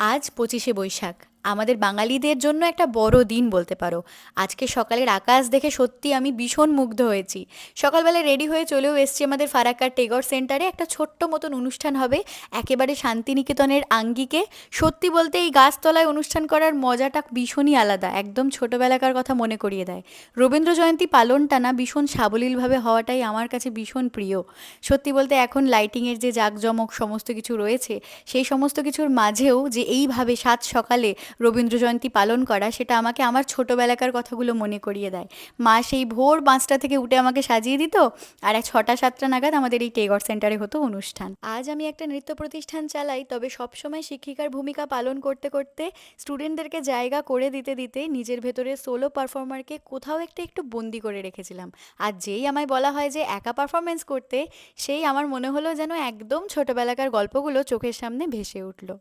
আজ 25শে বৈশাখ। আমাদের বাঙালিদের জন্য একটা বড় দিন বলতে পারো। আজকে সকালের আকাশ দেখে সত্যি আমি ভীষণ মুগ্ধ হয়েছি। সকালবেলা রেডি হয়ে চলেও এসেছি আমাদের ফারাক্কার টেগোর সেন্টারে। একটা ছোট্ট মতন অনুষ্ঠান হবে একেবারে শান্তিনিকেতনের আঙ্গিকে। সত্যি বলতে এই গাছতলায় অনুষ্ঠান করার মজাটা ভীষণই আলাদা, একদম ছোটবেলাকার কথা মনে করিয়ে দেয়। রবীন্দ্র জয়ন্তী পালনটা না ভীষণ সাবলীলভাবে হওয়াটাই আমার কাছে ভীষণ প্রিয়। সত্যি বলতে এখন লাইটিংয়ের যে জাঁকজমক সমস্ত কিছু রয়েছে, সেই সমস্ত কিছুর মাঝেও যে এইভাবে সাত সকালে রবীন্দ্র জয়ন্তী পালন করা, সেটা আমাকে আমার ছোটোবেলাকার কথাগুলো মনে করিয়ে দেয়। মা সেই ভোর 5টা থেকে উঠে আমাকে সাজিয়ে দিত, আর 6টা 7টা নাগাদ আমাদের এই টেগর সেন্টারে হতো অনুষ্ঠান। আজ আমি একটা নৃত্য প্রতিষ্ঠান চালাই, তবে সবসময় শিক্ষিকার ভূমিকা পালন করতে করতে স্টুডেন্টদেরকে জায়গা করে দিতে দিতে নিজের ভেতরে সোলো পারফর্মারকে কোথাও একটা একটু বন্দি করে রেখেছিলাম। আর যেই আমায় বলা হয় যে একা পারফরমেন্স করতে, সেই আমার মনে হলো যেন একদম ছোটবেলাকার গল্পগুলো চোখের সামনে ভেসে উঠল।